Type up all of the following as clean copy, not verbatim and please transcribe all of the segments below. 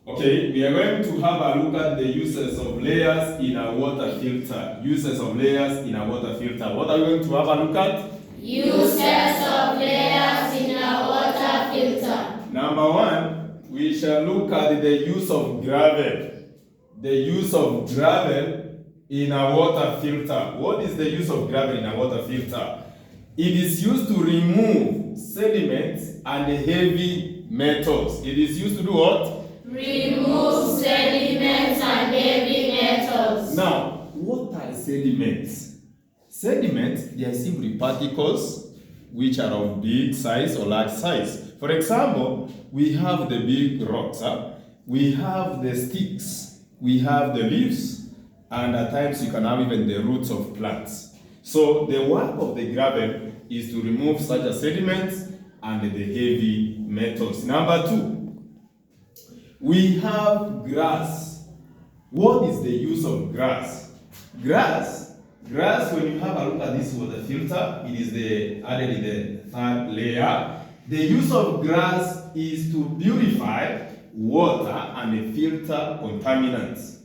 Okay, we are going to have a look at the uses of layers in a water filter. Uses of layers in a water filter. What are we going to have a look at? Uses of layers in a water filter. Number one, we shall look at the use of gravel. The use of gravel in a water filter. What is the use of gravel in a water filter? It is used to remove sediments and heavy metals. It is used to do what? Remove sediments and heavy metals. Now, what are sediments? Sediments, they are simply particles which are of big size or large size. For example, we have the big rocks, we have the sticks, we have the leaves, and at times you can have even the roots of plants. So the work of the gravel is to remove such as sediments and the heavy metals. Number two, we have grass. What is the use of grass? Grass, when you have a look at this water filter, it is added in the third layer. The use of grass is to purify water and filter contaminants.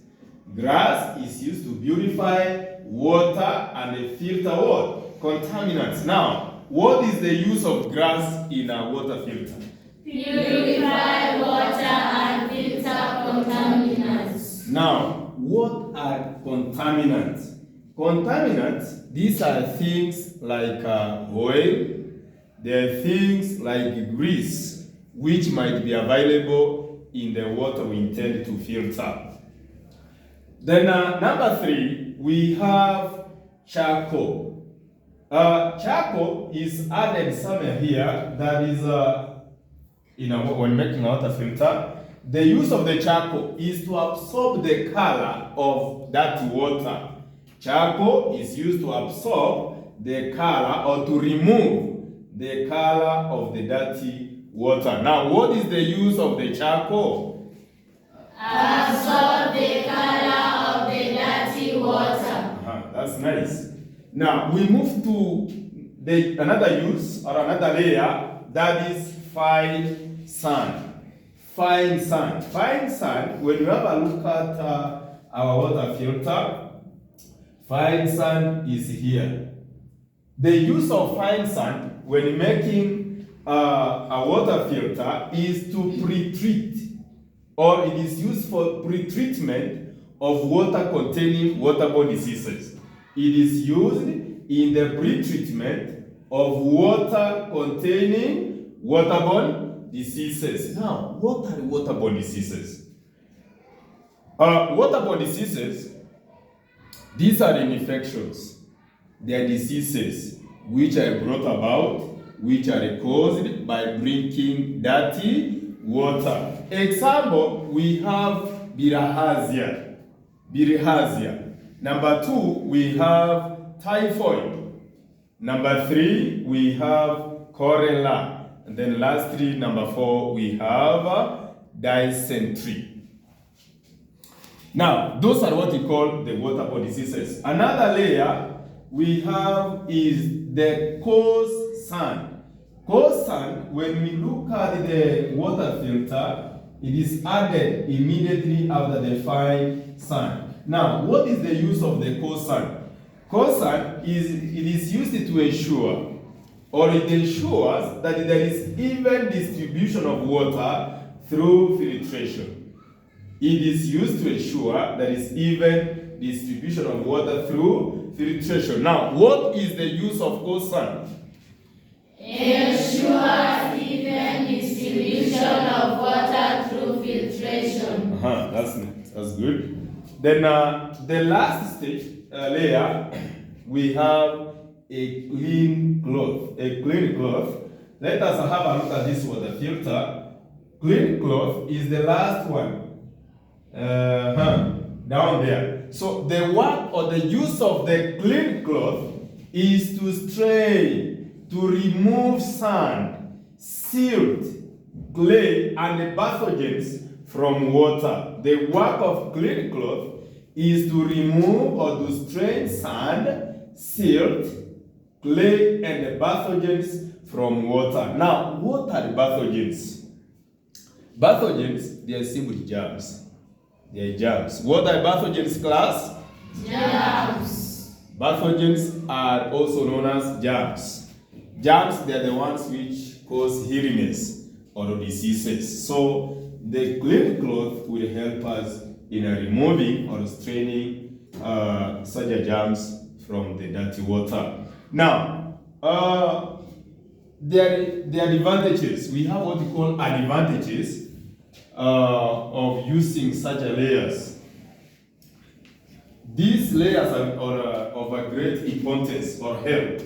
Grass is used to purify water and filter what? Contaminants. Now, what is the use of grass in a water filter? Purify water and filter contaminants. Now, what are contaminants? Contaminants, these are things like oil, they are things like grease, which might be available in the water we intend to filter. Then number three, we have charcoal. Charcoal is added somewhere here that is when making a water filter. The use of the charcoal is to absorb the color of that water. Charcoal is used to absorb the color or to remove the color of the dirty water. Now, what is the use of the charcoal? Absorb the color of the dirty water. That's nice. Now, we move to another use or another layer, that is fine sand. Fine sand. Fine sand, when you have a look at our water filter, fine sand is here. The use of fine sand when making a water filter is to pre-treat, or it is used for pre-treatment of water containing waterborne diseases. It is used in the pre-treatment of water containing waterborne diseases. Now, what are waterborne diseases? Waterborne diseases, these are infections. They are diseases which are brought about, which are caused by drinking dirty water. Example, we have bilharzia. Number two, we have typhoid. Number three, we have cholera. And then lastly, number four, we have dysentery. Now, those are what we call the waterborne diseases. Another layer we have is the coarse sand. Coarse sand, when we look at the water filter, it is added immediately after the fine sand. Now, what is the use of the coarse sand? Coarse sand is used to ensure, or it ensures that there is even distribution of water through filtration. It is used to ensure there is even distribution of water through filtration. Now, what is the use of coarse sand? Ensures even distribution of water through filtration. That's good. Then the last stage layer, we have a clean cloth. A clean cloth. Let us have a look at this water filter. Clean cloth is the last one. Down there. So the work or the use of the clean cloth is to strain, to remove sand, silt, clay, and pathogens from water. The work of clean cloth is to remove or to strain sand, silt, clay, and pathogens from water. Now, what are pathogens? Pathogens, they are simply germs. They are germs. What are pathogens, class? Germs. Pathogens are also known as germs. Germs, they are the ones which cause illness or diseases. So the clean cloth will help us in removing or straining such germs from the dirty water. Now, there are advantages. We have what we call advantages of using such layers. These layers are of a great importance or help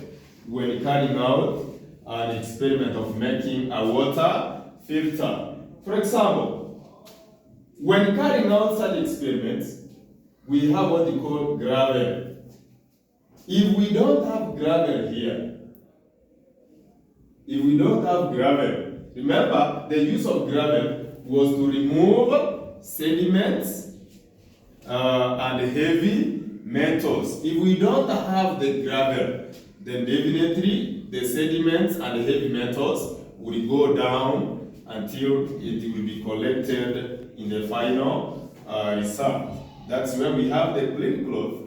when carrying out an experiment of making a water filter. For example, when carrying out such experiments, we have what we call gravel. If we don't have gravel here, remember the use of gravel was to remove sediments and heavy metals. If we don't have the gravel, then definitely the sediments and the heavy metals will go down until it will be collected in the final result. That's when we have the clean cloth